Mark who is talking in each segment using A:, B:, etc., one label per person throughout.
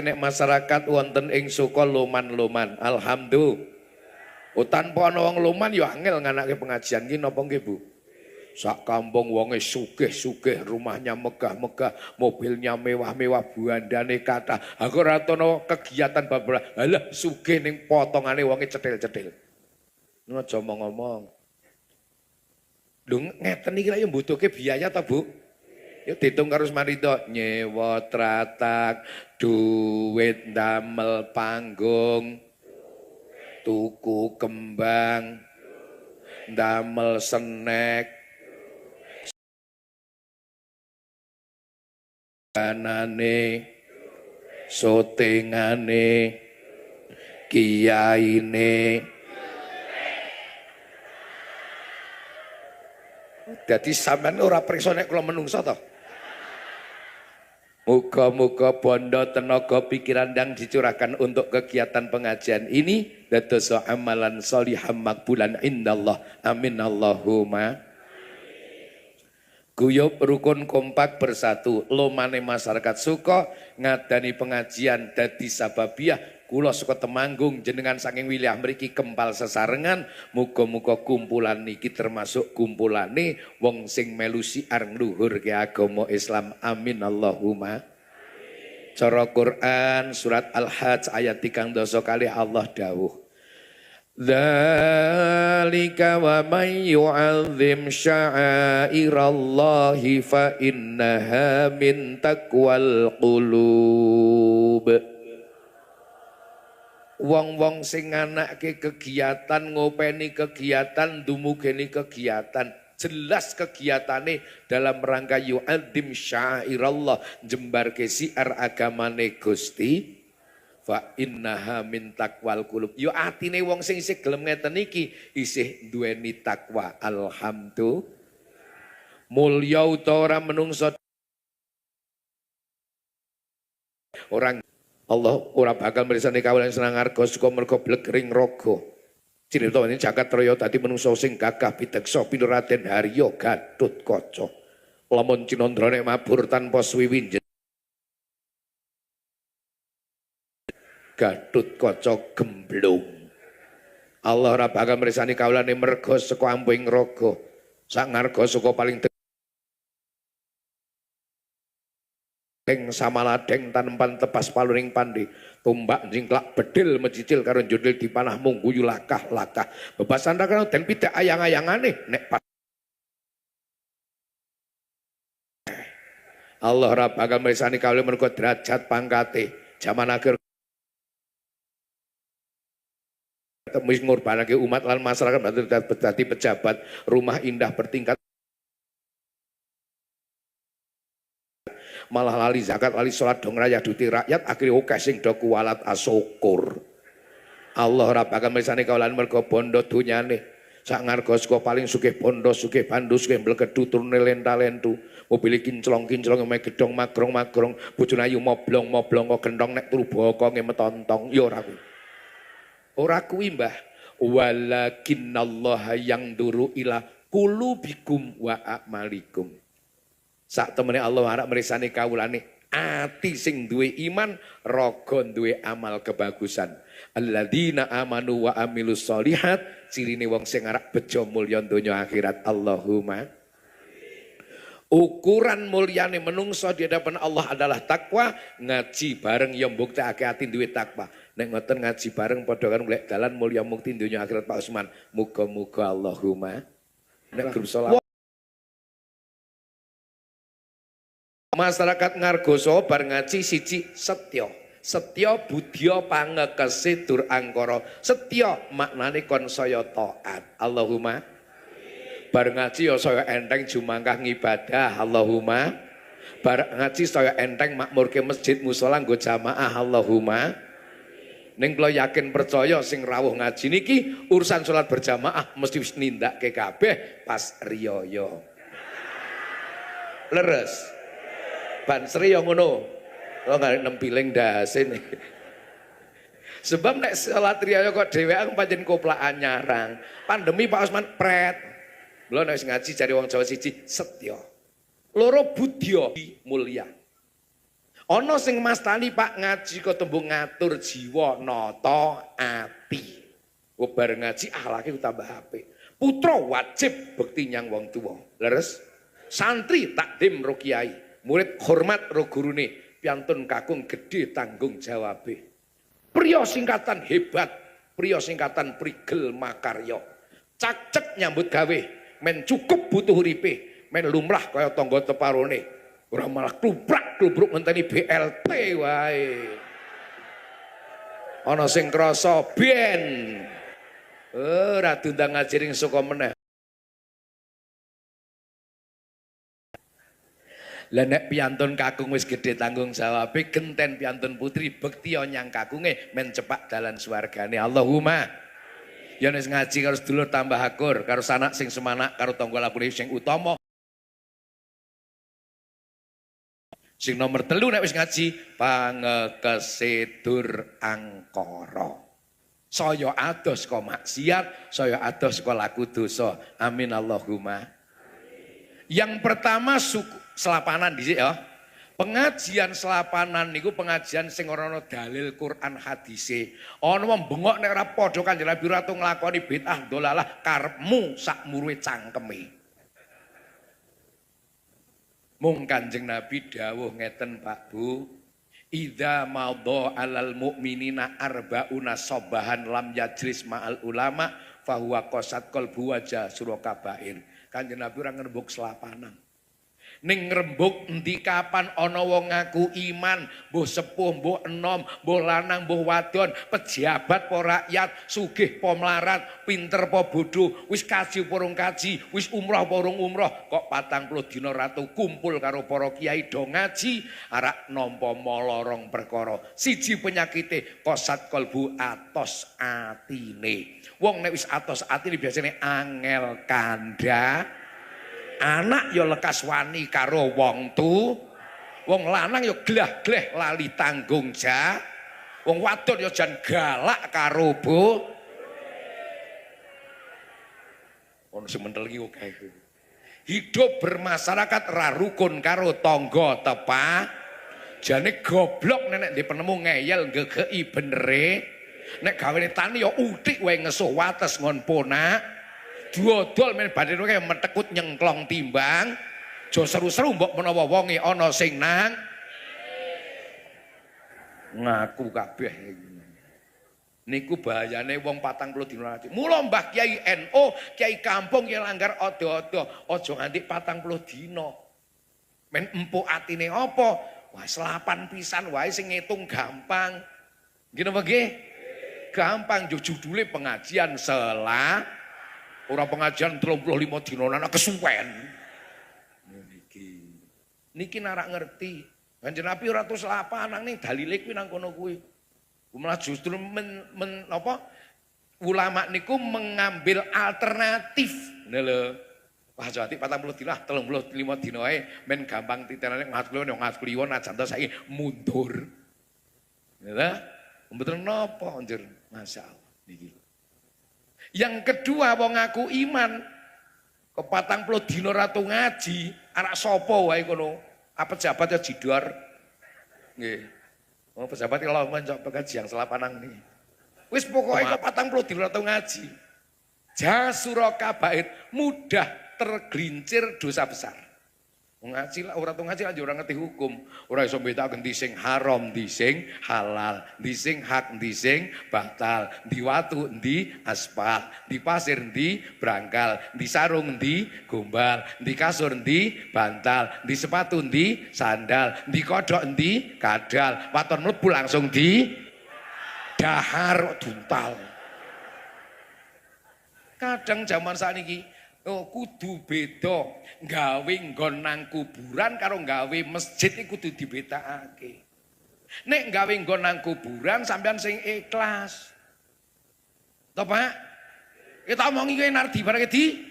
A: nek masyarakat wonten ing suka loman-loman. Alhamdulillah. Tanpa ana wong loman ya angel nganake pengajian iki napa nggih Bu? Sak kampung wonge sugih-sugih, rumahnya megah-megah, mobilnya mewah-mewah, buandane kathah. Aku ora ana kegiatan bablas. Halah sugih ning potongane wonge cetil-cetil. Ngono aja ngomong. Lho ngeten iki lak ya mbutuhke biaya ta Bu? Ya diitung karo semarito nyewa tratak, duit damel panggung, tuku kembang, damel snack, kanane, sotingane, kiyaine. Dadi sampean ora priksa nek kula menungso to. Muga-muga bondo tenaga pikiran yang dicurahkan untuk kegiatan pengajian ini dados amalan sholiham makbulan indallah. Amin Allahumma. Guyub rukun kompak bersatu, lomane masyarakat suka ngadani pengajian dadi sababiah kula suka Temanggung jenengan saking wilayah mriki kempal sesarengan. Muga-muga kumpulan niki termasuk kumpulane wong sing melu siar ngluhurke agama Islam. Amin Allahumma. Cara Quran surat Al-Hajj ayat 3 kali Allah dawuh, dzalika wa may yu'azzim sya'airallahi fa innaha min taqwal qulub. Wong-wong sing nganake kegiatan, ngopeni kegiatan, dumugeni kegiatan, jelas kegiatane dalam rangka yu'adzim syairallah, jembar siar agamane Gusti. Fa innaha min taqwal qulub. Yo atine wong sing isih gelem ngeten iki isih duweni takwa. Alhamdulillah. Mulya utawa menungso orang Allah ora bakal mirsani kawula seneng arga suka mergo blegering raga. Cinita ini jagat raya dadi menungso sing gagah bideksa pinuraden Harya Gatotkaca. Lamun cinandrane mabur tanpa swiwi Gatotkaca gemblung. Allah ora bakal mirsani kawulane merga saka ampuing raga. Sak ngarga saka paling Deng samaladeng tanempan tepas paluring pandi, tumbak jingklak bedil mecicil karo judil di panah mungguyu lakah-lakah. Bebasan rakan den pidak ayang-ayangane nek pas Allah ora bakal mirsani kawula mergo derajat pangkate jaman akhir wis ngorbanake umat lan masyarakat dadi pejabat rumah indah bertingkat malah lali zakat, lali sholat dong raya duti rakyat, akhirnya oke sing do kualat asyukur. Allah ora bakal mirsani kawulan mergo bondo dunyane. Sak ngarga saka paling sugih bondo, sugih bandu, sugih mlekedu turune lenta-lentu. Mobil kinclong-kinclong mek gedhong magrong-magrong, bojone ayu moblong-moblong kok gendong nek turu boko ngemetontong. Ya ora kuwi. Ora kuwi, Mbah. Walakinnallaha yang duru ila qulubikum wa a'malikum. Sak temene Allah arep mirsani kawulane ati sing duwe iman, raga duwe amal kebagusan. Alladzina amanu wa amilus sholihat, cirine wong sing arep bejo mulya donya akhirat. Allahumma. Ukuran mulyane menungso di hadapan Allah adalah takwa. Ngaji bareng ya mbuktekake ati duwe takwa. Nek ngoten ngaji bareng padha karo golek dalan mulya mukti donya akhirat Pak Usman. Muga-muga Allahumma. Nek grup sholawat masyarakat ngargoso bar ngaji siji setya. Setya budya pangekesi dur angkara. Setya maknane kon saya taat. Allahumma. Bar ngaji ya saya enteng jumangkah ngibadah. Allahumma. Bar ngaji saya enteng makmurke masjid musala nggo jamaah. Allahumma. Ning kula yakin percaya sing rawuh ngaji niki urusan salat berjamaah mesti wis nindakke kabeh pas riyaya. Leres. Ban sri yang ngono. Kok ngarep nempiling dase nih. Sebab nek salat riyaya kok dhewean pancen koplakan nyarang. Pandemi Pak Usman pret. Mula nek ngaji cari wong Jawa siji setya. Loro budya mulya. Ana sing mastani Pak ngaji kok tembung ngatur jiwa nata ati. Kok bareng ngaji akhlake tambah apik. Putra wajib bekti nyang wong tuwa. Leres? Santri takdim ro kiai, murid hormat ro gurune, piantun kakung gedhe tanggung jawabe. Priya singkatan hebat, priya singkatan prigel makarya. Cacek nyambut gawe, men cukup butuh uripe, men lumrah kaya tangga teparone. Ora malah klubrak-klubruk ngenteni BLT wae. Ana sing krasa ben. Ora diundang ngaji ring saka meneh. Lah nek piantun kakung wis gedhe tanggung jawabe genten piantun putri bekti nyang kakunge men cepak dalan swargane. Allahumma. Ya nek ngaji karo sedulur tambah akur, karo sanak sing semanak, karo tangga lapune sing utama. Sing nomor 3 nek wis ngaji pangekesedur angkara. Saya ados kok maksiat, saya ados kok laku dosa. Amin Allahumma. Yang pertama selapanan dhisik ya. Pengajian selapanan niku pengajian sing ora ana dalil Quran hadise. Ana wong bengok nek ora padha Kanjeng Nabi ratu nglakoni bid'ah dolalah karepmu sak muruhe cangkeme. Mung Kanjeng Nabi dawuh ngeten Pak Bu, idza madha alal mukminina arbauna sabahan lam yajlis ma'al ulama fahuwa qasat qalbu wajah surah kabair. Kanjeng Nabi ora ngrembug selapanan. Ning ngrembug endi kapan ana wong ngaku iman, mbuh sepuh, mbuh enom, mbuh lanang, mbuh wadon, pejabat apa rakyat, sugih apa melarat, pinter apa bodho, wis kaji apa urung kaji, wis umrah apa urung umrah, kok 40 dina ratu kumpul karo para kiai do ngaji, arak nampa molorong perkara. Siji penyakite qasat qalbu atos atine. Wong nek wis atos atine biasane angel kandha. Anak ya lekas wani karo wong wong lanang ya glah-gleh lali tanggung jawab, wong wadon ya jan galak karo ono sing mentel iki akeh. Hidup bermasyarakat ra rukun karo tangga tepa, jane goblok nek ndek penemu ngeyel gegeki benere, nek gawene tani ya uthik wae ngesuh wates ngon ponak. Duodol men badhe kaya metekut nyengklong timbang. Jo seru-seru mbok menawa wonge ana sing nang ngaku kabeh. Niku bahayane wong 40 dina ngaji. Mula Mbah Kiai NU, Kiai kampung yang langgar ada-ada, aja nganti 40 dina. Men empuk atine apa? Wah, selapan pisan wae sing ngitung gampang. Nggih napa nggih? Gampang judule pengajian Orang pengajian 35 dina anak kesuwen. Niki narak ngerti. Kanjeng Nabi ora terus lapanang ning dalile kuwi nang kono kuwi. Malah justru ulama niku mengambil alternatif. Ngene lho. Wah jati 40 dina, 35 dina ae men gampang titenane ngat kliwon aja ta saiki mundur. Ya. Mboten napa anjir, masyaallah niki. Yang kedua wong ngaku iman ke 40 dina ratu ngaji, anak sapa wae kono? Apa pejabat ya jidor. Nggih. Wong pejabat kalau mencok pengajian selapanang niki. Wis pokoke kok 40 dina ratu ngaji. Jasura kabair, mudah tergelincir dosa besar. Ngaji lah ora ngaji aja ora ngerti hukum. Ora iso mbedakake ndi sing haram, ndi sing halal, ndi sing hak, ndi sing batal, ndi watu, ndi aspal, ndi pasir, ndi brangkal, ndi sarung, ndi gombal, ndi kasur, ndi bantal, ndi sepatu, ndi sandal, ndi kodhok, ndi kadal, waton mlebu langsung di dahar duntal. Kadang zaman sakniki kudu beda gawe nggon nang kuburan karo gawe masjid iki kudu dibedakake. Nek gawe nggon nang kuburan sampean sing ikhlas. Toh Pak? Kita omongi kowe nardi bareng di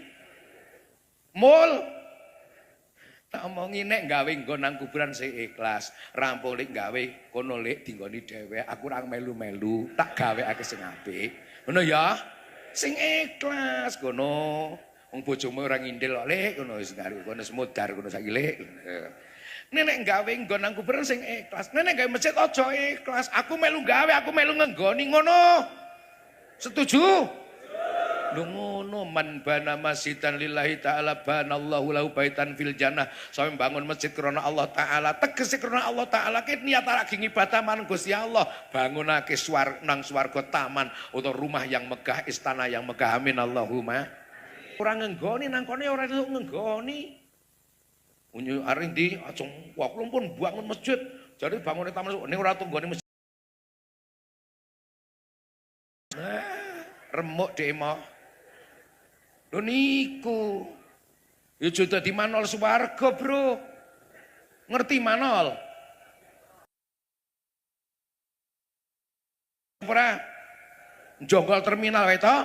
A: mul. Tak omongi nek gawe nggon nang kuburan sing ikhlas, rampung lek gawe kono lek dinggoni dhewek, aku ora melu-melu, tak gaweake sing apik. Ngono ya? Sing ikhlas kono. Wong bojomu ora ngindil kok lek ngono wis karo kono semudar kono saiki lek. Nenek gawe nggon nang kuburan sing ikhlas. Nenek gawe masjid aja ikhlas. Aku melu gawe, aku melu ngenggoni ngono. Setuju? Lho ngono, man bana masjidan lillahi ta'ala banallahu lahu baitan fil jannah. Sampe bangun masjid karena Allah taala, tegese karena Allah taala ki niat lagi ngibadah marang Gusti Allah, bangunake nang swarga taman atau rumah yang megah, istana yang megah. Amin Allahumma. Ora ngenggoni nang kene, ora iso ngenggoni. Unyu areng ndi ajeng wah kula pun bangun masjid. Jadi bangunne taman ning ora tunggone masjid. Remuk dhek mau. Lho niku. Ya aja dadi manol swarga, Bro. Ngerti manol? Ora. Jonggol terminal wae to.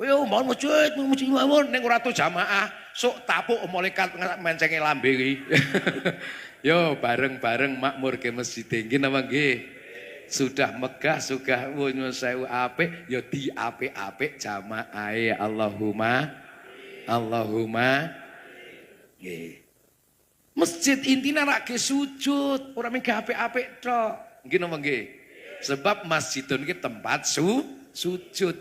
A: Yo mau masjid mawon ning ora tu jamaah. Sok tapuk malaikat mencenge lambe iki. Yo bareng-bareng makmur ke masjid nggih napa nggih? Sudah megah, sudah nyuwun sewu apik, ya diapik-apik jamaahe. Allahumma nggih. Masjid intina rak ge sujud, ora mung apik-apik tok. Nggih napa nggih? Sebab masjidun iki tempat sujud.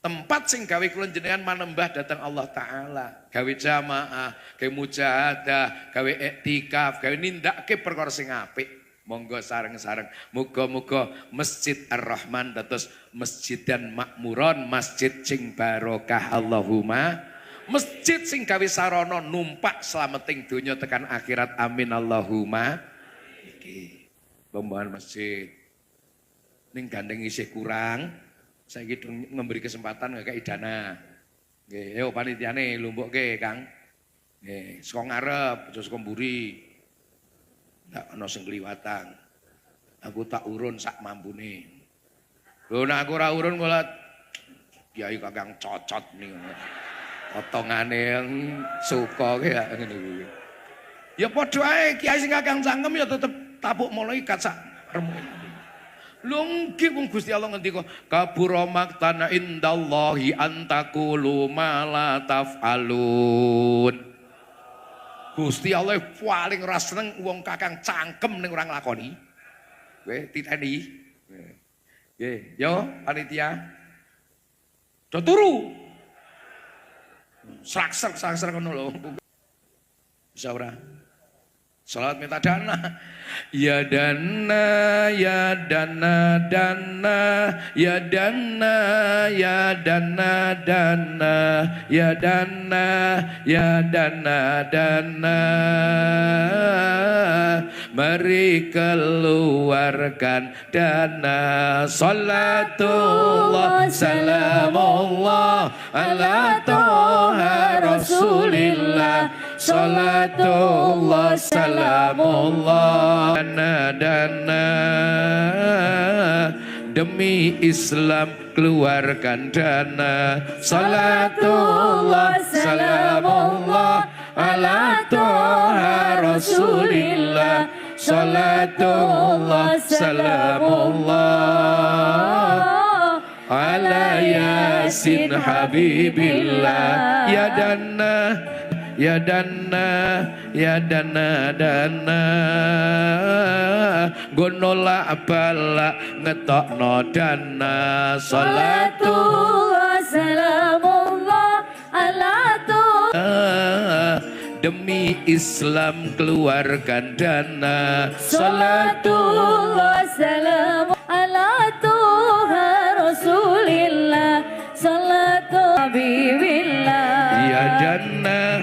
A: Tempat sing gawe kula jenengan manembah datang Allah taala, gawe jamaah, gawe mujahadah, gawe iktikaf, gawe nindakake perkara sing apik. Monggo sareng-sareng muga-muga Masjid Ar-Rahman dados masjidan makmuron, masjid sing barokah. Allahumma. Masjid sing gawe sarana numpak slameting donya tekan akhirat. Amin Allahumma. Iki pembangunan masjid ning gandeng isih kurang. Saiki memberi kesempatan ngekeki dana. Nggih, yo panitiane lumpukke, Kang. Nggih, saka ngarep, aja saka mburi. Ndak ana sing kliwatan. Aku tak urun sak mampune. Lho nek aku ora urun kula Kiai Kakang cocot niku. Potongane suka ki ya ngene kuwi. Ya padha ae Kiai sing Kakang cangkem ya tetep tapuk mulai ikat sak remuk. Lungki wong Gusti Allah ngendika kabura maqtana indallahi antaqulu ma la taf'alun. Gusti Allah paling ora seneng wong kakang cangkem ning ora nglakoni. Kowe titeni. Nggih, yo panitia. Do turu. Srak-srak ngono lho. Bisa ora? Salat minta dana. Ya dana, ya dana, dana, ya dana, ya dana, dana, ya dana, ya dana, dana. Mari keluarkan dana. Salatullah, salamullah, ala toha rasulillah. Salatullah, salamullah. Dana demi Islam keluarkan dana. Salatullah, salamullah, ala toha rasulillah. Salatullah, salamullah, ala yasin habibillah. Ya dana, ya dana, ya dana, dana gonola bala ngetokno dana.
B: Salatullah, salamullah, ala
A: demi Islam keluarkan dana.
B: Salatullah, salam ala Tuha Rasulillah. Salatu Habibillah.
A: Ya dana,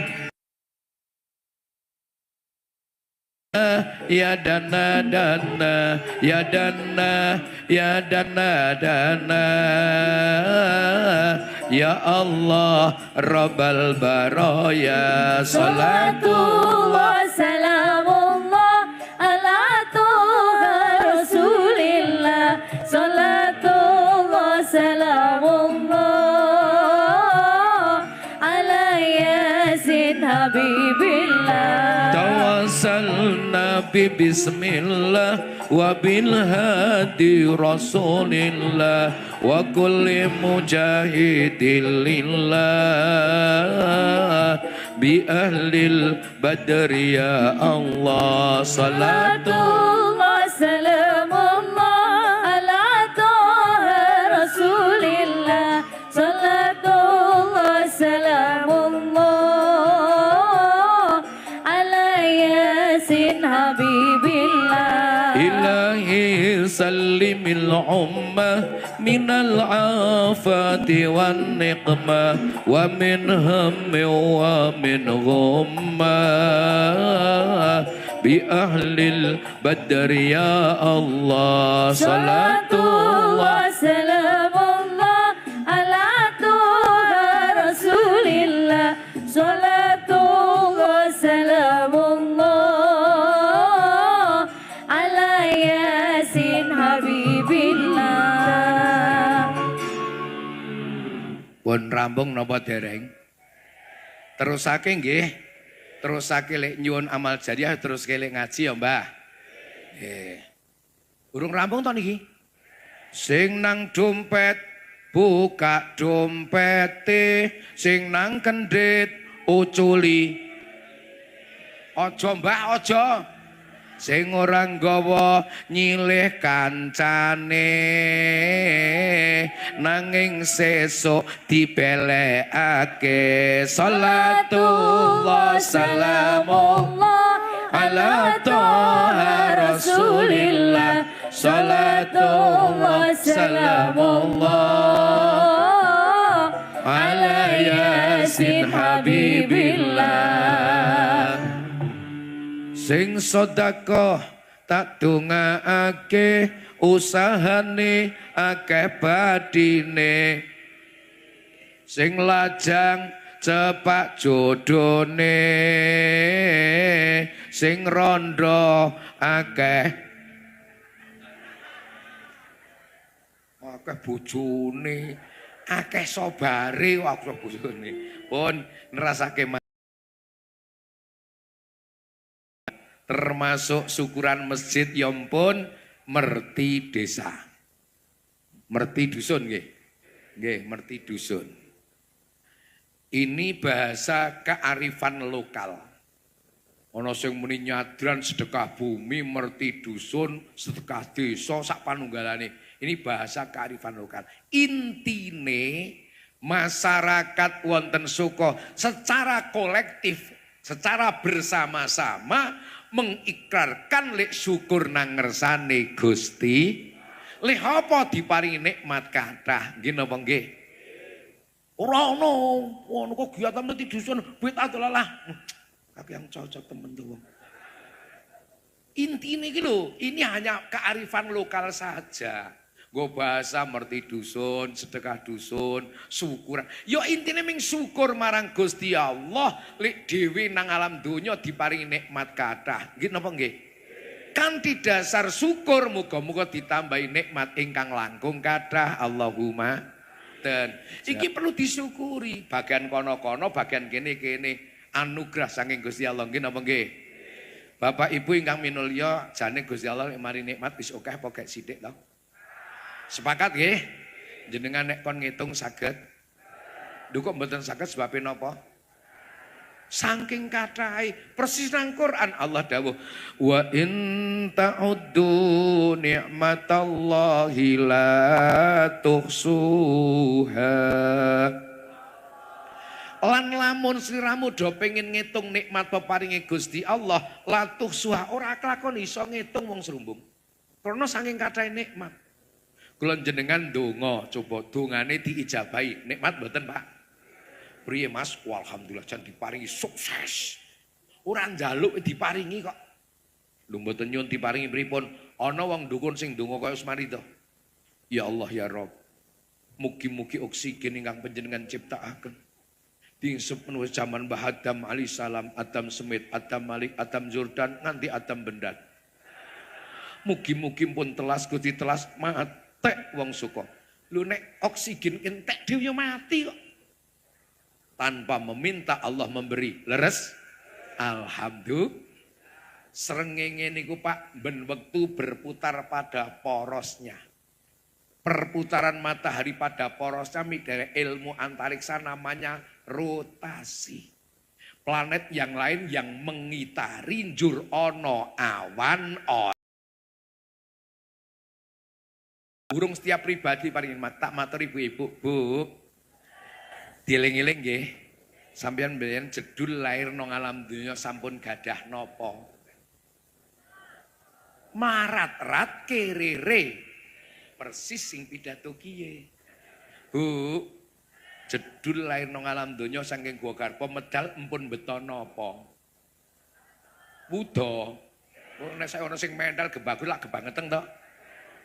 A: ya dana, dana, ya dana, ya dana, dana. Ya Allah Rabbal Baraya.
B: Salatullah, salamullah ala Tuha Rasulillah. Salatullah, salamullah ala Yasin Habibillah.
A: Tawassalna bi bismillah wa bil hadi rasulillah wa kulli mujahidin lillah bi ahlil badri ya Allah
B: Salatullah salamullah ala Taha Rasulillah. Salatullah salamullah ala Yasin Habibillah.
A: ilahi sallimil ummah minal afati wan niqmah wa min hammi wa min ghummah bi ahlil badri ya Allah
B: Salatullah salamullah ala Taha Rasulillah. Salatullah salamullah ala Yasin Habibillah.
A: pun rambung napa dereng terusake nggih terusake lek nyuwun amal jariah terus lek ngaji ya Mbah nggih urung rampung to niki sing nang dompet buka dompete sing nang kendhit uculi aja Mbah aja sing ora nggawa nyilih kancane nanging sesuk dibelekake salatullah salamullah ala Taha Rasulillah salatullah salamullah ala Yasin Habibillah sing sedekah tak dongaake usahane akeh badine sing lajang cepak jodone sing rondo akeh bojone akeh sobare waktu bojone pun ngrasake termasuk syukuran masjid yompun merti desa merti dusun nggih nggih merti dusun ini bahasa kearifan lokal ana sing muni nyadran sedekah bumi merti dusun sedekah desa sak panunggalane ini bahasa kearifan lokal intine masyarakat wonten Suko secara kolektif secara bersama-sama mengikrarkan lek syukur nang ngersane Gusti lek apa diparingi nikmat kathah nggih napa nggih ora ono kok kegiatan mesti dusun bid'ah dolalah tapi yang cocok temen tuh intinya iki lho ini hanya kearifan lokal saja nggo bahasa merti dusun, sedekah dusun, syukuran. Ya intine ming syukur marang Gusti Allah lek dhewe nang alam donya diparingi nikmat kathah. Nggih napa nggih? Kanthi dasar syukur muga-muga ditambahi nikmat ingkang langkung kathah. Allahumma ten. Iki perlu disyukuri. Bagian kono-kono, bagian kene-kene anugerah saking Gusti Allah. Nggih napa nggih? Bapak Ibu ingkang minulya jane Gusti Allah mari nikmat wis akeh apa gek sithik to? Sepakat nggih? Jenengan nek kon ngitung saged. Lho kok mboten saged sebab napa? Saking kathahe persis nang Quran Allah dawuh wa in ta'uddu ni'matallahi la tuhsuha. Lan lamun sliramu do pengin ngitung nikmat peparinge Gusti Allah la tuhsuha ora kelakon iso ngitung wong serumbung. Karena saking kathahe nikmat. Kula jenengan donga, coba dongane diijabahi. Nikmat mboten, Pak? Priye Mas? Alhamdulillah jan diparingi sukses. Ora njaluk diparingi kok. Lho mboten nyuwun diparingi pripun? Ana wong dukun sing donga kaya semari to. Ya Allah ya Rabb. Mugi-mugi oksigen ingkang panjenengan ciptakaken. Dingsep menulis zaman Mbah Adam alaihissalam, Adam Semit, Adam Malik, Adam Jordan, nanti Adam Bendan. Mugi-mugi pun telas Gusti telas matek wong Suko. Lu nek oksigen entek dhewe yo mati kok. Tanpa meminta Allah memberi. Leres? Alhamdulillah. Srengenge niku Pak ben wektu berputar pada porosnya. Perputaran matahari pada porosnya dari ilmu antariksa namanya rotasi. planet yang lain yang mengitari njur ono awan burung setiap pribadi paling tak matur ibu-ibu, Bu. Dieling-eling nggih. Sampeyan mbiyen jedul lair nang alam donya sampun gadah napa? Marat-rat kerere. Persis sing pidato kiye. Bu, jedul lair nang alam donya saking gua garpa medal empun beto napa? Wuda. Nek saya ana sing mental gebagus lak gebangeteng to.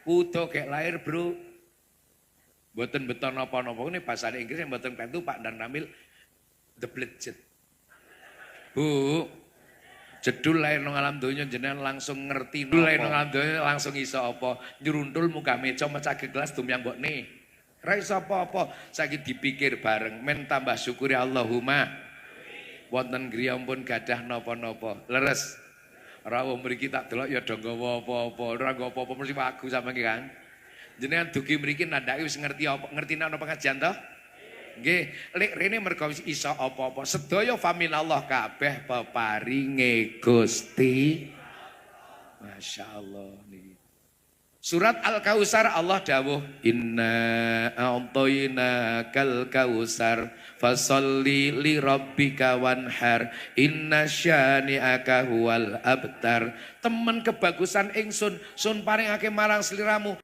A: Wuda gek lair, Bro. Mboten beto napa-napa ini bahasa Inggris yang mboten pentu Pak Dan Ramil the bludget. Bu, jedul lair nang alam donya jenengan langsung ngerti napa. Lair nang alam donya langsung iso apa? Nyuruntul muga meja mecah gelas dumyang mbokne. Ra iso apa-apa, saiki dipikir bareng men tambah syukuri Allahumma. Wonten griya pun gadah napa-napa. Leres. Ora wong mriki tak delok ya do nggawa apa-apa, ora nggawa apa-apa mesti wagu sampeyan kan. Jenengan dugi mriki nandhake wis ngerti apa, ngerti ana pengajian to? Nggih, lek rene mergo iso apa-apa, sedaya faminallah kabeh peparinge Gusti. Masyaallah niki. Surat Al-Kautsar Allah dawuh, "Inna a'tainakal kautsar fasholli li rabbika wanhar inna syani'aka huwal abtar." Temen kebagusan ingsun sun paringake marang sliramu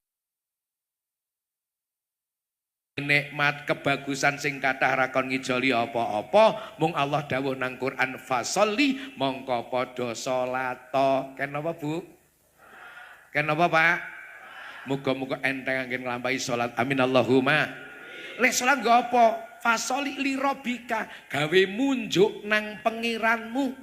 A: nikmat kebagusan sing kathah rakon ngijoli apa-apa mung Allah dawuh nang Quran fasholli mongko padha salat. Kenapa Bu? Kenapa Pak? Muga-muga enteng anggen nglampahi salat. Amin Allahumma. Lek salat nggo apa? Fasholli li rabbika, gawe munjuk nang pengiranmu.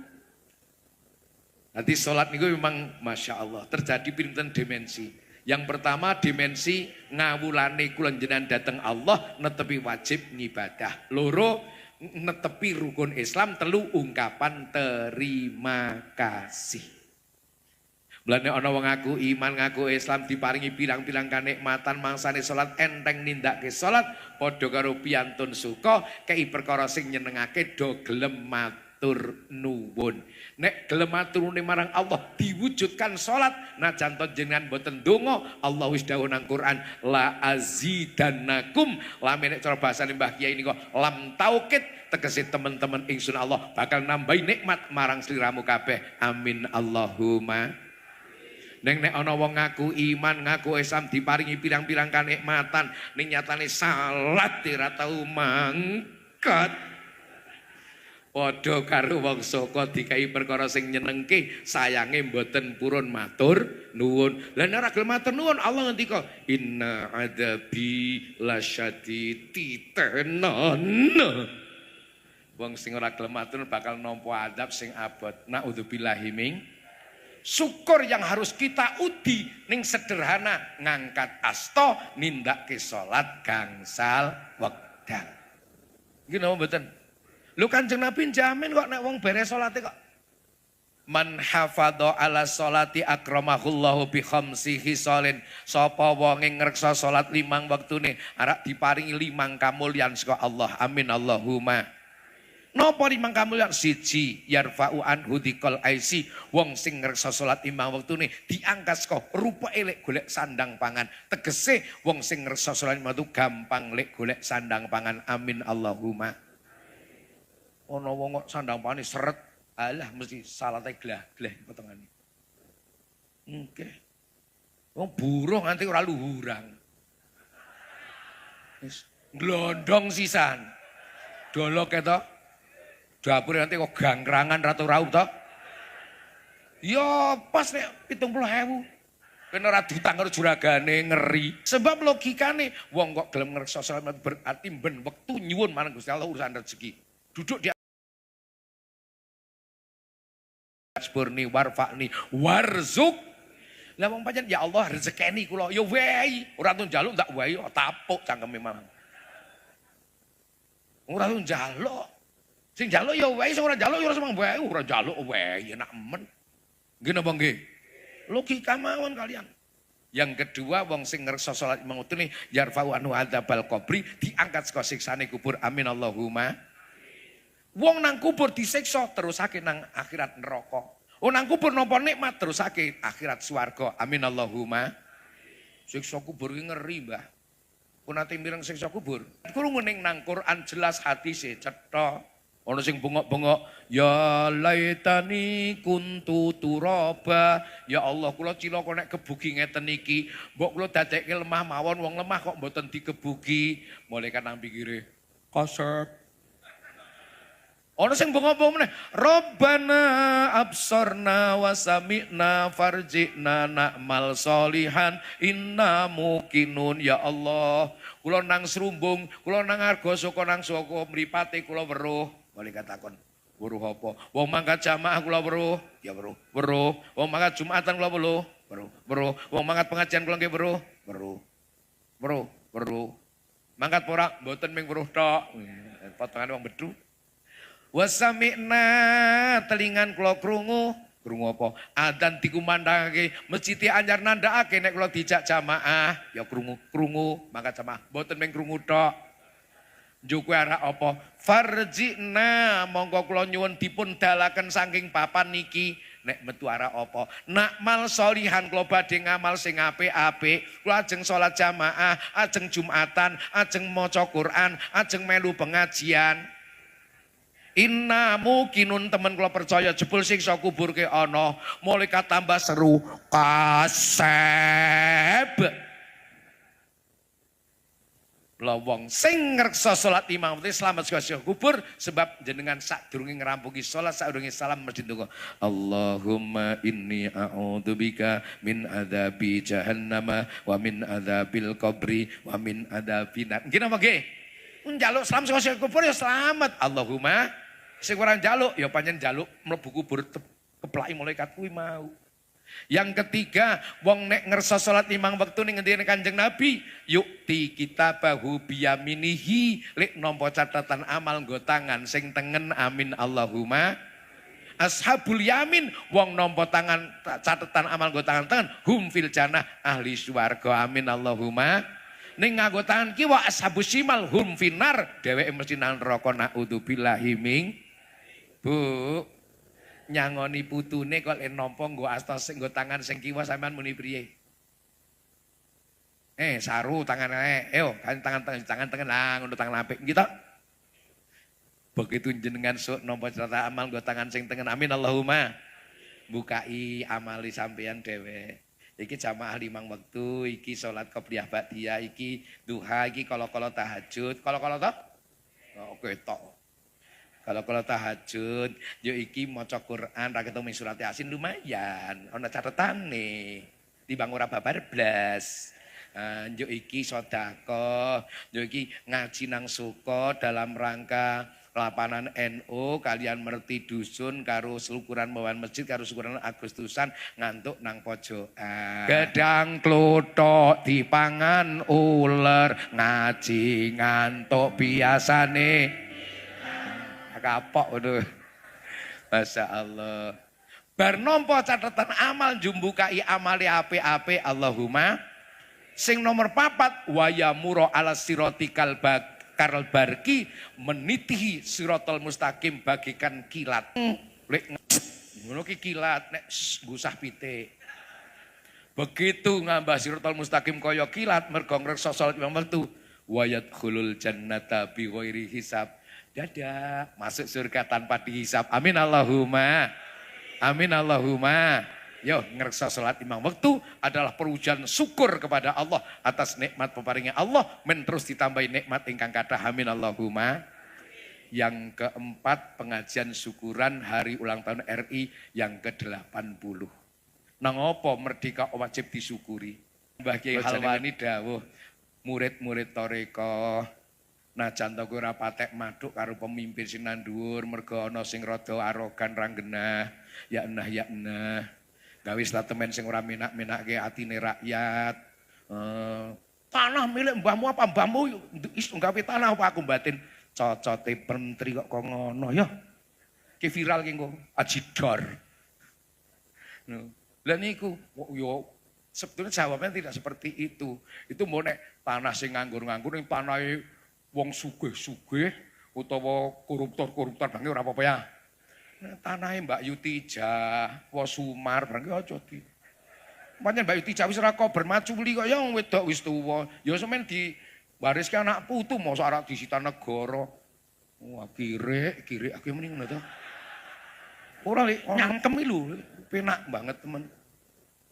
A: Nanti salat niku memang Masya Allah terjadi pinten dimensi. Yang pertama dimensi ngawulane kula jenengan dateng Allah netepi wajib ngibadah. Loro netepi rukun Islam. Telu ungkapan terima kasih. Mulane ana wong ngaku iman ngaku Islam diparingi pirang-pirang kanikmatan mangsane salat enteng nindakke salat padha karo piantun suka kei perkara sing nyenengake do gelem matur nuwun. Nek gelem maturune marang Allah diwujudkan salat najan to jenengan boten ndonga Allah wis dawuh nang Quran la azidannakum. Lame nek cara basane Mbah Kiai niku lam taukid tegese teman-teman ingsun Allah bakal nambahi nikmat marang sliramu kabeh. Amin Allahumma. Neng nek ana wong ngaku iman ngaku Islam diparingi pirang-pirang kanikmatan ning nyatane salat ora tau mangkat. Padha karo wong saka dikai perkara sing nyenengke sayange mboten purun matur nuwun. Lah nek ora gelem matur nuwun Allah ngendika inna adabi lasyadid titenan. Wong sing ora gelem matur bakal nampa adab sing abot. Naudzubillahi min. Syukur yang harus kita udi ning sederhana ngangkat asto nindakke salat gangsal wekdal. Nggih napa mboten? Lho Kanjeng Nabi jamin kok nek wong beres salate kok. Man hafadha ala sholati akramahullahu bi khamsi hisalin. Sapa wonge ngreksa salat 5 wektune arep diparingi 5 kamulyan saka Allah. Amin Allahumma. Napa 5 kamulyan? Siji yarfa'u anhu dzikal aisi. Wong sing ngreksa salat 5 wektune diangkat saka rupa elek golek sandang pangan. Tegese wong sing ngreksa salat 5 waktu gampang lek golek sandang pangan. Amin Allahumma. Ana wong kok sandang pane seret, alah mesti salate glah-glah potongane. Nggih. Wong buruh nganti ora luhurang. Wis glondong sisan. Dolok to. Dapur nanti kok gangkrangan ratu raup to. Ya pas nek 70.000. Ben ora ditang karo juragane ngeri. Sebab logikane wong kok gelem ngreksa salat berarti ben wektu nyuwun marang Gusti Allah urusan rezeki. Duduk di Spurni warfa'ni warzuk. Lah wong pancen ya Allah rezekeni kula ya wehi, ora tun njaluk ndak wehi tapuk cangkeme memang. Ora tun njaluk. Sing njaluk ya wehi, sing ora njaluk ya ora semang wehi, ora njaluk wehi enak men. Nggih napa nggih? Logika mawon kalian. Yang kedua wong sing ngreksa salat imam utune yarfa'u anhu adzabal qabri diangkat saka siksane kubur. Amin Allahumma. Wong nang kubur disiksa terusake nang akhirat neraka. Oh nang kubur nampa nikmat terusake akhirat swarga. Amin Allahumma. Siksa kubur ki ngeri, Mbah. Ku nate mireng siksa kubur. Krungu ning nang Quran jelas hadise cetha. Ana sing bengok-bengok, ya laitani kuntu turaba. Ya Allah, kula cilaka nek kebuki ngeten iki. Mbok kula dadekke lemah mawon, wong lemah kok mboten dikebuki. Malaikat nang pinggire, kasep. Ana sing bengok-bengok meneh, Rabbana absorna wa sami'na farji'na na'mal solihan inna mukinun. Ya Allah, kula nang srumbung, kula nang arga saka nang saka mripate kula weruh. Malaikat takon, weruh apa? Wong mangkat jamaah kula weruh, ya weruh. Weruh. Wong mangkat Jumatan kula weruh, weruh. Weruh. Wong mangkat pengajian kula nggih weruh, weruh. Weruh, weruh. Mangkat ora mboten ming weruh tok. Potongan wong bedu. Wasami'na telingan kula krungu, krungu apa? Adzan dikumandangake, masjid anyar nandhakake nek kula dijak jamaah, ya krungu, mangkat jamaah. Mboten ming krungu tok. Njuk arah apa? Farjina monggo kula nyuwun dipun dalaken saking papan niki nek metu arah apa? Nakmal solihan kula badhe ngamal sing apik-apik. Kula ajeng salat jamaah, ajeng Jumatan, ajeng maca Quran, ajeng melu pengajian. Inna mukinun temen kula percaya jebul siksa kubur ke ana, malaikat tambah seru kasep. Lawong sing ngreksa salat imam penting selamat siksa kubur sebab jenengan sadurunge ngrampungi salat sadurunge salam mesti ndonga Allahumma inni a'udzubika min adzabi jahannam wa min adzabil qabri wa min adzabin. Nggih napa nggih? Njaluk salam siksa kubur ya selamat. Allahumma sing ora njaluk ya pancen njaluk mlebu kubur keplaki malaikat kuwi mau. Yang ketiga, wong nek ngersa salat limang wektu ning ngendikane Kanjeng Nabi, yukti kitabahu biyaminihi, lek nampa catatan amal nggo tangan sing tengen amin Allahumma. Ashabul yamin, wong nampa tangan catatan amal nggo tangan tengen, hum fil jannah ahli swarga amin Allahumma. Ning nganggo tangan kiwa ashabus shimal hum finnar, dheweke mesti nang neraka naudzubillahi min. Bu, nyangoni putune kok nampa nggo asta sing nggo tangan sing kiwa sampean muni priye? Saru tangan ae. Kan tangan tengen lah ngono tangan apik gitu. Begitu jenengan sok nampa catatan amal nggo tangan sing tengen amin Allahumma. Bukai amali sampeyan dhewe. Iki jamaah limang wektu, iki salat qobliyah ba'diyah, iki duha, iki kala-kala tahajud. Kala-kala to? Oke tok. Kalau tahajud, yo iki maca Quran ra ketemu surat Yasin lumayan, ana catetane. Timbang ora babar blas. Yo iki sedekah, yo iki ngaji nang suka dalam rangka lapanan NU kalian merti dusun karo selukuran bawan masjid karo syukuran Agustusan ngantuk nang pojokan. Gedang kluthuk dipangan uler, ngaji ngantuk biasane kapok aduh. Masya Allah. Bar nampa catatan amal jumbukai amali apik-apik Allahumma. Sing nomor 4 wayamuro ala sirotikal karl barki menitihi sirotol mustaqim bagikan kilat. Lek ngono ki kilat nek gusah pitik. Begitu ngambah sirotol mustaqim kaya kilat mergo ngreksa salat imam wektu wayat khulul jannata bi ghairi hisab. Dadah, masuk surga tanpa dihisap. Amin Allahumma. Amin Allahumma. Yo, ngereksa salat imam waktu adalah perwujudan syukur kepada Allah atas nikmat peparingnya Allah. Men terus ditambahi nikmat ingkang kathah. Amin Allahumma. Yang keempat, pengajian syukuran hari ulang tahun RI yang ke-80. Nang apa merdeka wajib disyukuri. Mbah Kiai Halwani dawuh, murid-murid toreko najan to ora patek maduk karo pemimpin sing nang dhuwur mergo ana sing rada arogan ra genah ya enah gawe statement sing ora menak-menakke atine rakyat. Tanah milik mbahmu apa mbahmu wis gawe tanah apa aku batin cocote menteri kok ngono ya ki viral ki engko ajidor. Lah niku yo sebetulnya jawabnya tidak seperti itu. Itu mau nek tanah sing nganggur-nganggur ning panahe wong sugih-sugih utawa koruptor bangke ora apa-apa ya. Tanahe Mbak Yutija, Sumar bangke aja di. Pancen Mbak Yutija wis ora kober maculi kok ya wedok wis tuwa. Ya semen di wariske anak putu mosok ora disita negara. Wah kirek akeh muni ngono to. Ora lek nyangkem lho, penak banget temen.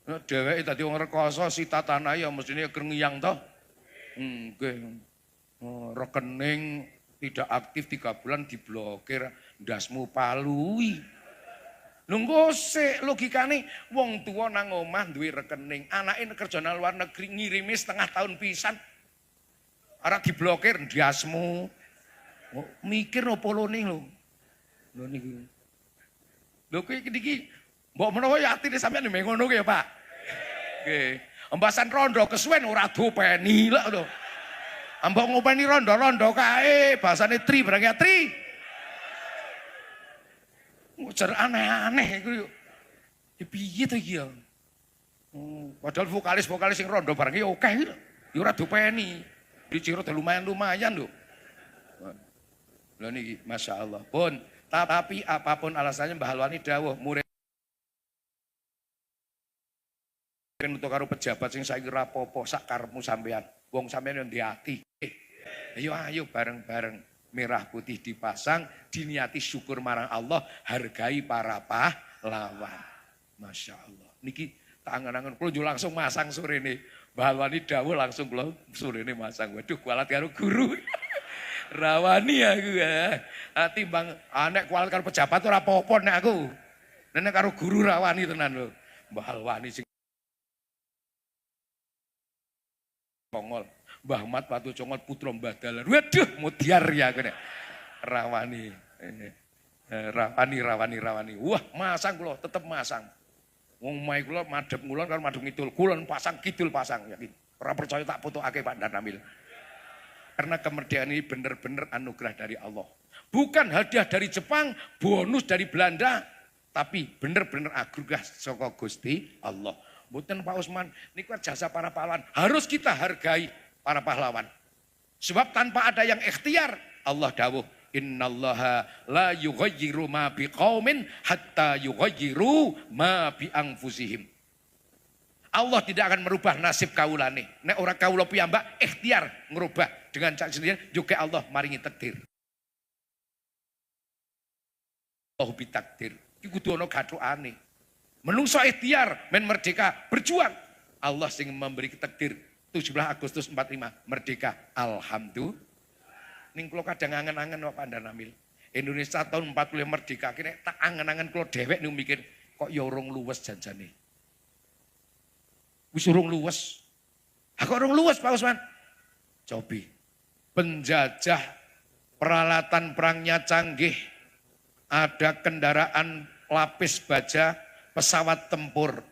A: Dheweke dadi wong rekoso sita tanah ya mestine krengiyang to. Nggih. Rekening tidak aktif 3 bulan diblokir, ndasmu palui. Lho engko sik logikane wong tuwa nang omah duwe rekening, anake kerja nang luar negeri ngirimi setengah tahun pisan. Ora diblokir ndasmu. Mikir opo lone lho. Lho niki. Lho kuwi iki mbok menawa ya atine sampeyan ngono ki ya, Pak. Nggih. Embasan rondo kesuwen ora dopeni lho lho. Ambok ngopeni rondo-rondo kae, bahasane tri barangnya tri. Ngujar aneh-aneh iku yo. Piye to iki ya? Padahal vokalis sing rondo barangnya oke lho. Ya ora dopeni. Diciro lumayan lho. Lho niki masyaallah. Pun, tapi apapun alasannya Mbah Halwani dawuh murid untuk karo pejabat sing saiki rapopo sak karepmu sampean. Wong sampean yo ndek ati. Ayo bareng-bareng merah putih dipasang, diniati syukur marang Allah, hargai para pahlawan. Masya Allah. Niki tak angen-angen kula yo langsung masang surene. Mbah Halwani dawuh langsung kula surene masang. Waduh kualat karo guru. Rawani aku ya. Timbang anek kualat karo pejabat ora apa-apa nek aku. Nek karo guru rawani tenan lho. Mbah Halwani sing Congol, Mbah Mat Patu Congol putra Mbah Dalan. Waduh, mudiar ya aku nek. Rawani. Rawani. Wah, masang kula, tetep masang. Wong omahe kula madhep ngulon karo madhep ngidul. Kulon pasang, kidul pasang, yakin. Ora percaya tak fotoake Pak Danamil. Karena kemerdekaan ini benar-benar anugerah dari Allah. Bukan hadiah dari Jepang, bonus dari Belanda, tapi benar-benar anugerah saka Gusti Allah. Mboten Pak Usman, niku jasa para pahlawan. Harus kita hargai para pahlawan. Sebab tanpa ada yang ikhtiar, Allah dawuh, innallaha la yughayyiru ma biqaumin hatta yughayyiru ma bi anfusihim. Allah tidak akan merubah nasib kaulane. Nek ora kaula piyambak ikhtiar ngerubah dengan cak sendirian juga Allah maringi takdir. Allah bitakdir. Iku kudu ana gathukane. Menungso ikhtiar men merdeka berjuang. Allah sing memberi takdir 17 Agustus 45 merdeka. Alhamdulillah. Ning kula kadang angen-angen kok Pak Danamil. Indonesia tahun 45 merdeka kene tak angen-angen kula dhewek niku mikir kok ya urung luwes janjane. Wis urung luwes. Kok urung luwes Pak Usman? Cobi. Penjajah peralatan perangnya canggih. Ada kendaraan lapis baja, pesawat tempur.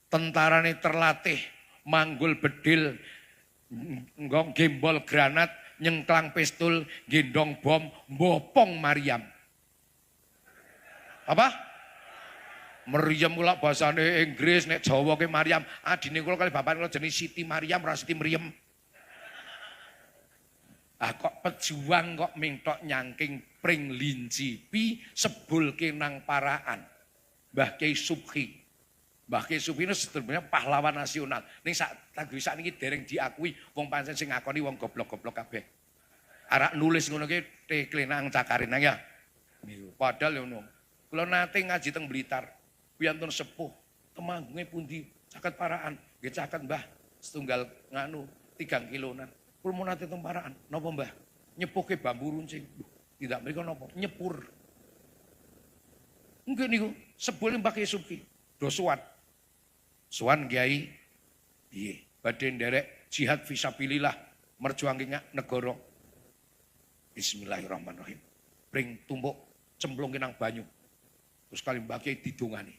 A: Tentarane terlatih, manggul bedil, gembol granat, nyengklang pistol, gendong bom, mbopong Maryam. Apa? Maryam kula bahasane Inggris, nek Jawa ke Maryam. Adine kula kali bapak kula jenenge Siti Maryam, ra Siti Maryam. Kok pejuang kok mintok nyangking pring lincipi sebulke nang paraan. Mbah Kyai Subhi. Mbah Kyai Subhi itu sebenarnya pahlawan nasional. Ning sak niki dereng diakui wong pancen sing ngakoni wong goblok-goblok kabeh. Arak nulis ngono ki teklenang cakarin ya. Niku padahal ngono. Kula nate ngaji teng Blitar. Piyantun sepuh, temanggunge pundi caket paraan. Nggih caket Mbah, setunggal nganu 3 kilonan. Kula mau nate teng paraan. Napa Mbah? Nyepuhke bambu runcing. Tidak mriko napa? Nyepur. Nggih niku sebule Mbah Kyai Subhi. Do suwan. Suwan Kyai piye? Badhe nderek jihad fisabilillah merjuangke negara. Bismillahirrahmanirrahim. Pring tumbuk cemplungke nang banyu. Terus kali Mbah Kyai didongani.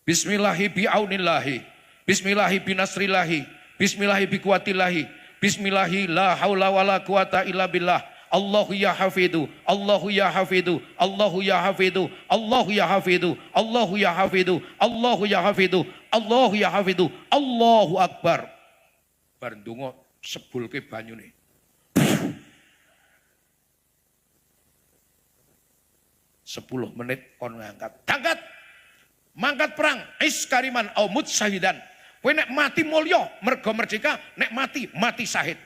A: Bismillahi bi'aunillahi. Bismillahi binasrillahi. Bismillahi biquwatillahi. Bismillahi la haula wala quwata illa billah. Allahu ya hafidhu. Allahu ya hafidhu. Allahu ya hafidhu. Allahu ya hafidhu. Allahu ya hafidhu. Allahu ya hafidhu. Allahu ya hafidhu. Allahu akbar. Bar ndonga sebulke banyune. 10 menit kon ngangkat. Dangkat. Mangkat perang, iskariman au mut syahidan. Kowe nek mati mulya mergo merdeka, nek mati syahid.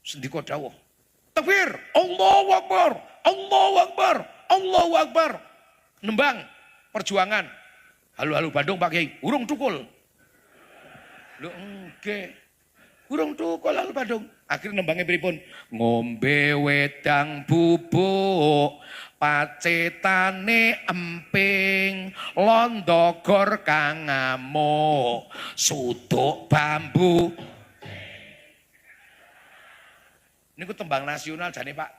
A: Sendika dawuh. Takbir, Allahu Akbar, Allahu Akbar, Allahu Akbar. Nembang perjuangan. Halo Bandung Pak Kiai, urung tukul. Lho nggih. Urung tukul halo Bandung. Akhirnya nembangnya pripun? Ngombe wedang bubuk, pacetane emping, londo gor kang ngamuk, suduk bambu. Niku tembang nasional jane Pak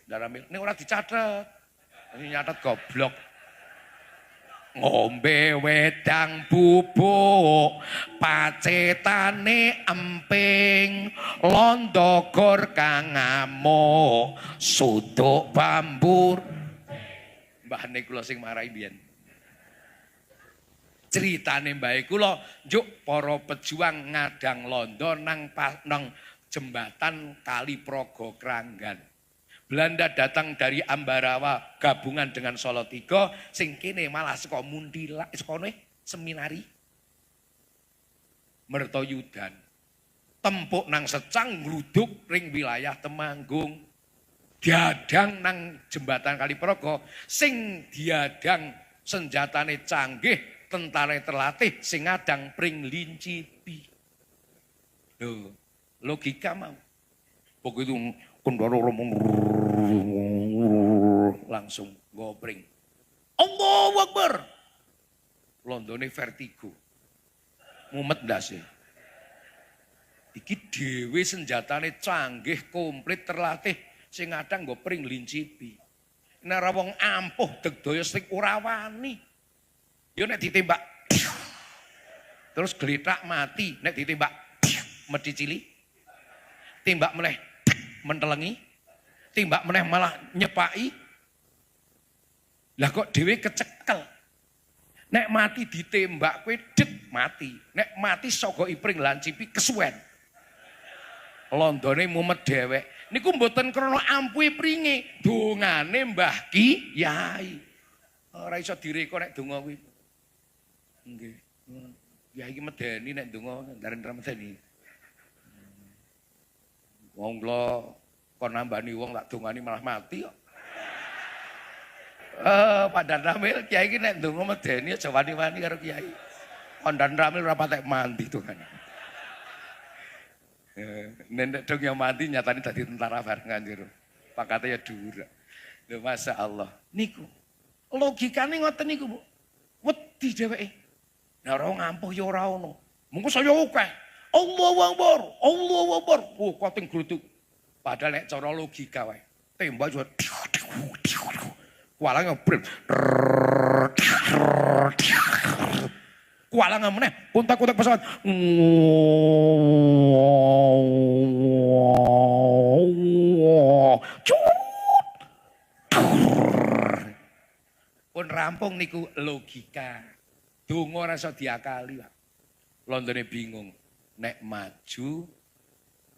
A: Daramil. Ini ora dicatet. Ini nyatet goblok. Ngombe wedang bubuk, pacetane emping, londo gor kang ngamuk, suduk bambu. Mbahne kula sing marahi mbiyen. Critane mbahe kula, njuk para pejuang ngadang londo nang jembatan Kali Progo Kranggan. Belanda datang dari Ambarawa gabungan dengan Solo Tigo, sing kene malah saka Muntila, saka Seminari. Mertoyudan. Tempuk nang Secang ngluduk ring wilayah Temanggung. Diadang nang jembatan Kali Progo, sing diadang senjatane canggih, tentara terlatih, sing ngadang pring lincipi. Loh, logika mau. Begitu kendara romong langsung ngopring. Allahu Akbar. Londone vertigo. Mumet ndase. Iki dhewe senjatane canggih, komplit, terlatih, sing ngadang nggo pring lincipi. Nek ora wong ampuh degdaya sing ora wani. Yo nek ditembak terus gletak mati, nek ditembak medhi cili. Timbak meneh mentelengi, timbak meneh malah nyepaki. Lah kok dhewe kecekel. Nek mati ditembak kowe det mati. Nek mati saka ipring lancipi kesuwen. Londone mumet dhewek. Niku mboten krana ampuhe pringe, dongane Mbah Kyai. Ora iso direka nek donga kuwi. Nggih. Ya iki medeni nek donga ndaren ra medeni. Wong kula kon nambani wong tak dongani malah mati kok. Pak Dan Ramil Kiai iki nek ndonga medeni aja wani-wani karo Kiai. Kon Dan Ramil ora patek mandi to kan. Nenek dong yang mati nyatane dadi tentara barengan jero. Pakate ya dhuwur. Lho masyaallah. Niku logikane ngoten niku, Bu. Wedi dheweke. Nah ora ngampuh ya ora ono. Mengko saya akeh. Allahu Akbar, Allahu Akbar. Oh, koting gluduk. Padahal nek cara logika wae. Tembak juga. Kualang ngebrem. Kualang meneh, kontak-kontak pesawat. Pun rampung niku logika. Donga ora iso diakali, Pak. Londone bingung. Nek maju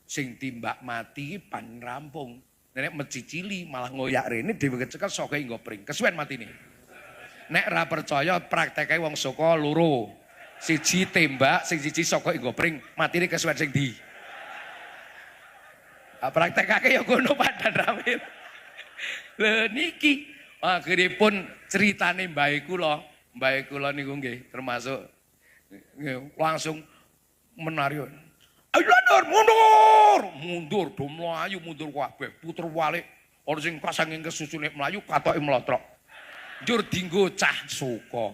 A: sing timbak mati pan rampung. Nek mecicili malah ngoyak rene dhewe kecekel saka nggo pring. Kesuwen matine. Nek ra percaya prakteke wong saka loro. Siji tembak, sing siji saka nggo pring, matine kesuwen sing ndi? Praktekake ya ngono Pak Dan Ramil. Lho niki akhiripun critane mbahe kula niku nggih termasuk langsung menari. Ayo mundur, do mlayu mundur kabeh, puter walik. Ora sing pas saking kesusune mlayu katoke mlotrok. Njur dienggo cah suka.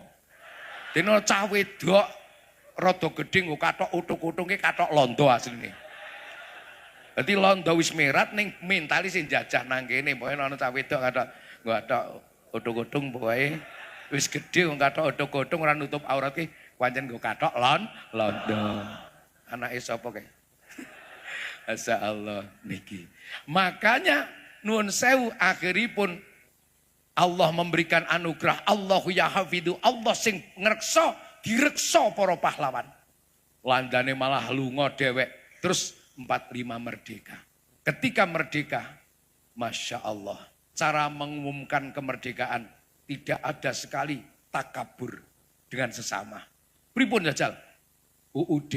A: Dene cah wedok rada gedhe nggo kathok utuk-utuke kathok londo asline. Dadi londo wis merat ning mentali sing jajah nang kene, pokoke ana cah wedok kathok nggo kathok utuk-utung pokoke wis gedhe wong kathok utuk-utung ora nutup aurat ki pancen nggo kathok londo. Anake sapa kae? Masyaallah niki. Makanya nuwun sewu akhiripun Allah memberikan anugerah Allahu ya hafidu, Allah sing ngreksa direksa para pahlawan. Landane malah lunga dhewek. Terus 45 merdeka. Ketika merdeka, Masya Allah, cara mengumumkan kemerdekaan. Tidak ada sekali takabur dengan sesama. Pripun jajal? UUD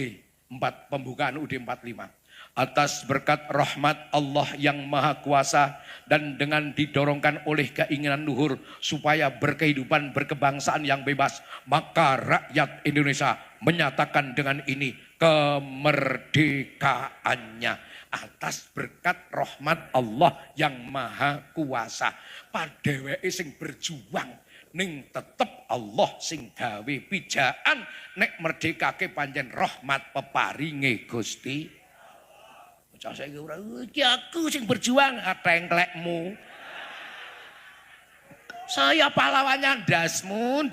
A: 4, pembukaan UUD 45. Atas berkat rahmat Allah yang Maha Kuasa dan dengan didorongkan oleh keinginan luhur supaya berkehidupan berkebangsaan yang bebas, maka rakyat Indonesia menyatakan dengan ini kemerdekaannya atas berkat rahmat Allah yang Maha Kuasa. Padheweke sing berjuang ning tetep Allah sing gawe pijakan nek merdekake pancen rahmat peparinge Gusti. Bocah saiki ora iki aku sing berjuang tengklekmu. Saya pahlawannya ndasmu.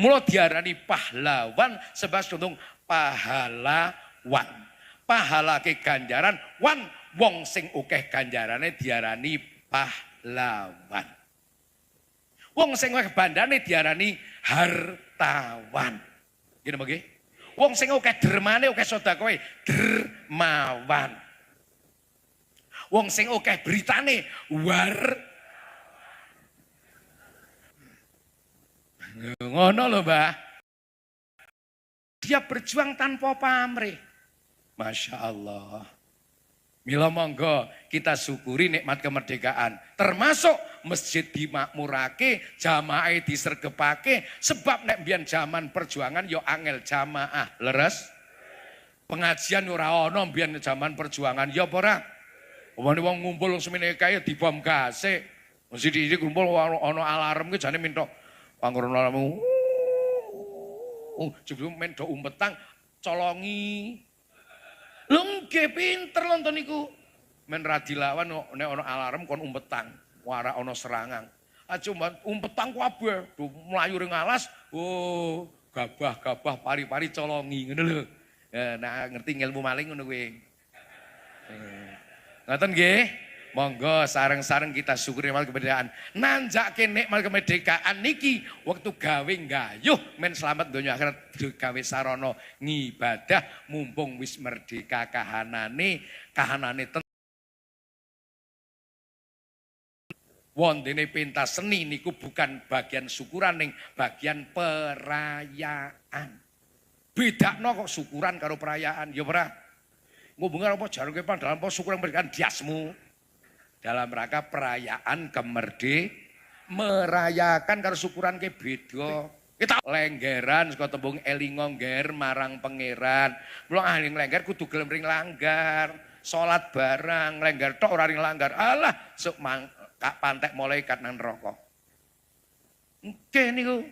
A: Mula diarani pahlawan sebab contoh pahlawan. Pahala ke ganjaran wan wong sing akeh ganjarane diarani pahlawan. Wong sing akeh bandane diarani hartawan. Ngene nggih? Wong sing akeh dermane akeh sedekahe dermawan. Wong sing akeh beritane ngono lho, Mbah. Dia berjuang tanpa pamrih. Masya Allah. Mila monggo kita syukuri nikmat kemerdekaan. Termasuk masjid dimakmurake, jamaah disergepake. Sebab nek mbiyen zaman perjuangan yo angel jamaah. Leres? Pengajian ora ana mbiyen zaman perjuangan yo apa ora? Wong ngumpul semene kae dibom gase. Mesti iki kumpul ana alarm ki jane minta panggono alarm. Jebul men do umpetang colongi. Lho nggih pinter nonton niku. Men ra dilawan nek ana alarm kon umpetang, warak ana serangan. Cuma umpetang kabeh, mlayu ring alas. Oh, gabah-gabah pari-pari colongi ngono lho. Nah ngerti ilmu maling ngono kuwi. Ngoten nggih. Monggo sareng-sareng kita syukuri nikmat kemerdekaan. Nanjake nikmat kemerdekaan niki waktu gawe nggayuh men selamat donya akhirat gawe sarana ngibadah mumpung wis merdeka kahanane wondene pentas seni niku bukan bagian syukuran ning bagian perayaan. Bedakno kok syukuran karo perayaan ya ora. Ngomong apa jaruke padahal apa syukuran kemerdekaan diasmu. Dalam rangka perayaan merayakan karo syukuran ke beda. Kita lenggeran saka tembung elingo ngger marang pangeran. Mula ahli lengger kudu gelem ring langgar, salat barang, lengger tok ora ring langgar. Alah, sok pantek malaikat nang neraka. Nggih niku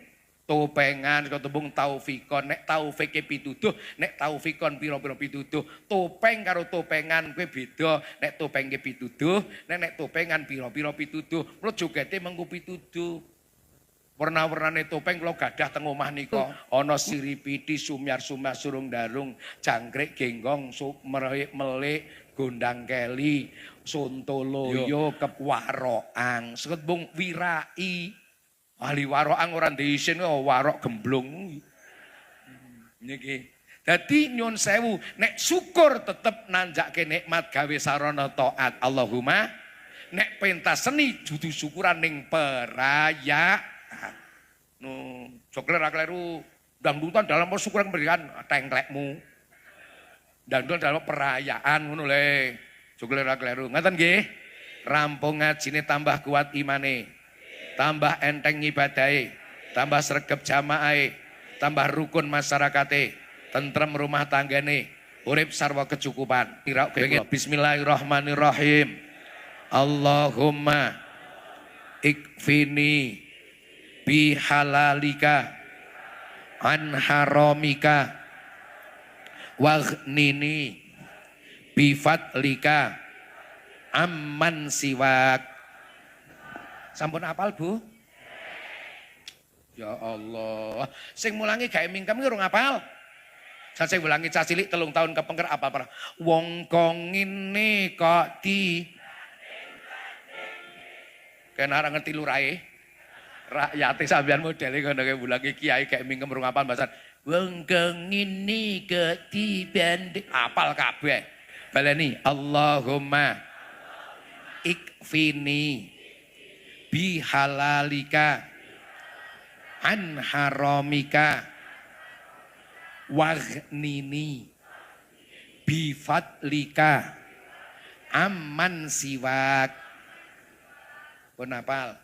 A: topengan saka tembung taufikon, nek taufike pituduh, nek taufikon pira-pira pituduh, topeng karo topengan kuwi beda, nek topenge pituduh, nek topengan pira-pira pituduh. Mula jogete mengko pituduh. Warna-warnane topeng kula gadah teng omah nika, ana siripiti, sumyar-sumyar, surung darung, jangkrik, genggong, melik, gondang keli, sontoloyo, kepwaroang, seketbung wirai. Ahli warokan ora diisin warok gemblung. Niki. Dadi nyun sewu nek syukur tetep nanjake nikmat gawe sarana taat. Allahumma nek pentas seni dudu syukuran ning perayaan. No, jokler ra kleru dangdutan dalam syukuran kemerdekaan tengklekmu. Dangdutan dalam perayaan ngono le. Jokler ra kleru. Ngoten nggih. Rampung ngajine tambah kuat imane. Tambah enteng ibadahe, tambah sregep jamaahe, tambah rukun masyarakate, tentrem rumah tanggane, urip sarwa kecukupan. Bismillahirrahmanirrahim. Allahumma ikfini bihalalika an haramika waghnini bifadlika amman siwak. Sampun apal, Bu? Ya Allah. Sing mulangi gawe mingkem iki urung apal. Sing mulangi cah cilik 3 tahun kepengker apa-apa. Wong kong ngene kok di kena ora ngerti lurahe. Rakyate sampean modele ngono kae mulangi kiai gawe mingkem urung apal bahasan. Wong kong ngene kok di banding apal kabeh. Baleni Allahumma ikfini bihalalika an haramika waghnini bifadlika amman siwak. Pun hafal?